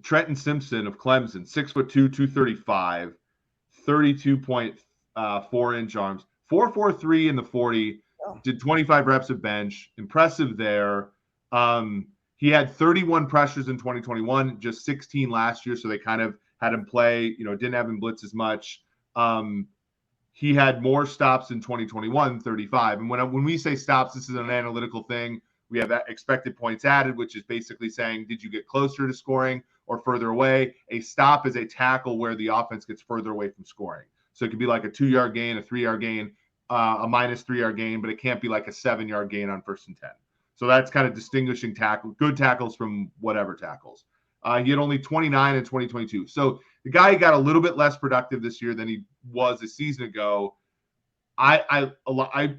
Trenton Simpson of Clemson, 6'2", 235, 32.4-inch arms, 4.43 in the 40, did 25 reps of bench. Impressive there. He had 31 pressures in 2021, just 16 last year, so they kind of had him play, didn't have him blitz as much. He had more stops in 2021, 35. And when we say stops, this is an analytical thing. We have expected points added, which is basically saying, did you get closer to scoring or further away? A stop is a tackle where the offense gets further away from scoring. So it could be like a 2-yard gain, a 3-yard gain, a minus 3-yard gain, but it can't be like a 7-yard gain on 1st and 10. So that's kind of distinguishing good tackles from whatever tackles. He had only 29 in 2022. So the guy got a little bit less productive this year than he was a season ago.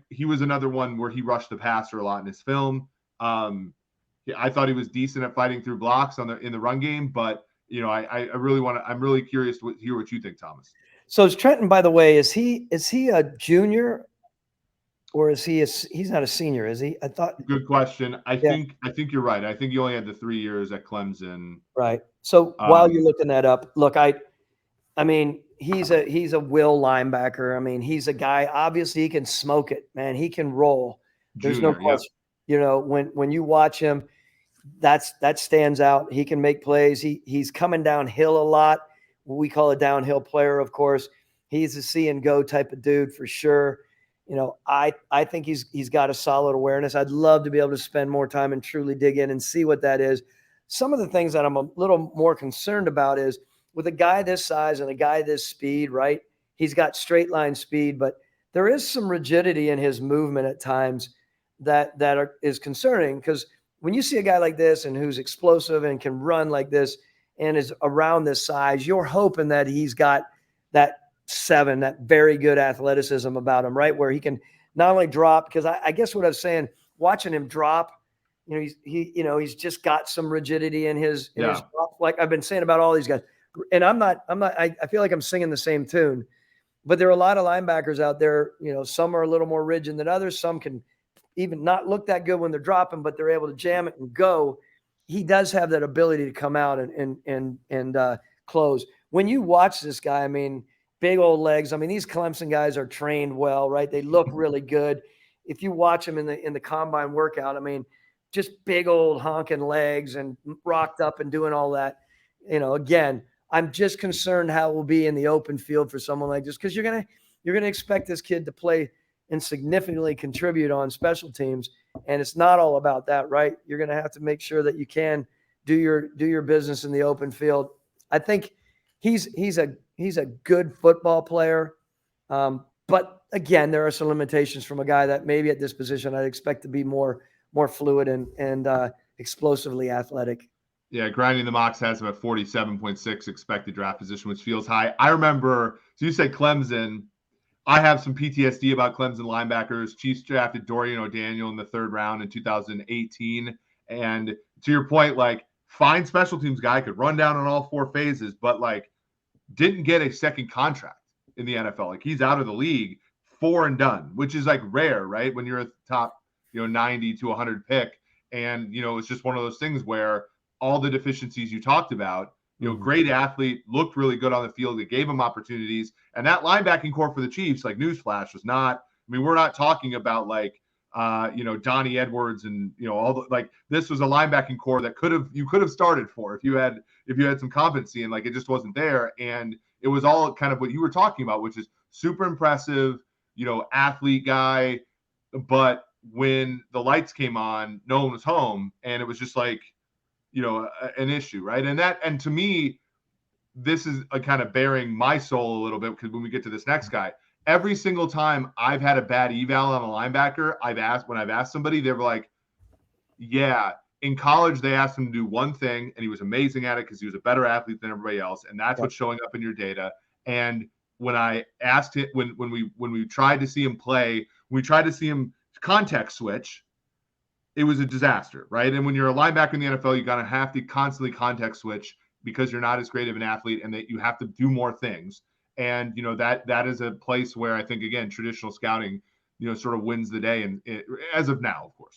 He was another one where he rushed the passer a lot in his film. I thought he was decent at fighting through blocks in the run game, but I'm really curious to hear what you think, Thomas. So is Trenton, by the way, is he a junior? Or is he's not a senior, is he? I thought. Good question. I think you're right. I think you only had the 3 years at Clemson. Right. So while you're looking that up, look, I mean, he's a will linebacker. I mean, he's a guy, obviously he can smoke it, man. He can roll. There's no question. Yep. When you watch him, that stands out. He can make plays. He's coming downhill a lot. We call a downhill player, of course. He's a see and go type of dude for sure. I think he's got a solid awareness. I'd love to be able to spend more time and truly dig in and see what that is. Some of the things that I'm a little more concerned about is with a guy this size and a guy this speed, right? He's got straight line speed, but there is some rigidity in his movement at times that is concerning, because when you see a guy like this and who's explosive and can run like this and is around this size, you're hoping that he's got that very good athleticism about him, right? Where he can not only drop, because I guess what I was saying, watching him drop, he's just got some rigidity in his drop, like I've been saying about all these guys. And I feel like I'm singing the same tune, but there are a lot of linebackers out there, some are a little more rigid than others. Some can even not look that good when they're dropping, but they're able to jam it and go. He does have that ability to come out and close. When you watch this guy, I mean, big old legs. I mean, these Clemson guys are trained well, right? They look really good. If you watch them in the combine workout, I mean, just big old honking legs and rocked up and doing all that. Again, I'm just concerned how it will be in the open field for someone like this, because you're gonna expect this kid to play and significantly contribute on special teams, and it's not all about that, right? You're gonna have to make sure that you can do your business in the open field. I think he's a good football player. But again, there are some limitations from a guy that maybe at this position I'd expect to be more fluid and explosively athletic. Yeah, grinding the mocks has him at 47.6 expected draft position, which feels high. I remember, so you said Clemson. I have some PTSD about Clemson linebackers. Chiefs drafted Dorian O'Daniel in the 3rd round in 2018. And to your point, like, fine special teams guy, could run down on all 4 phases, but like, didn't get a second contract in the NFL. Like, he's out of the league, 4 and done, which is like rare, right? When you're a top, 90 to 100 pick. And, it's just one of those things where all the deficiencies you talked about, great athlete, looked really good on the field. It gave him opportunities. And that linebacking core for the Chiefs, like, newsflash, was not, we're not talking about like, Donnie Edwards and, all the, like, this was a linebacking core that you could have started for if you had some competency, and like, it just wasn't there. And it was all kind of what you were talking about, which is super impressive, athlete guy. But when the lights came on, no one was home. And it was just like, an issue. Right. And to me, this is a kind of bearing my soul a little bit, because when we get to this next guy, every single time I've had a bad eval on a linebacker, I've asked somebody, they were like, yeah, in college, they asked him to do one thing, and he was amazing at it because he was a better athlete than everybody else, and that's what's showing up in your data. And when I asked it, when we tried to see him play, we tried to see him context switch, it was a disaster, right? And when you're a linebacker in the NFL, you're gonna have to constantly context switch because you're not as great of an athlete, and that you have to do more things. And that is a place where I think, again, traditional scouting, sort of wins the day, and as of now, of course.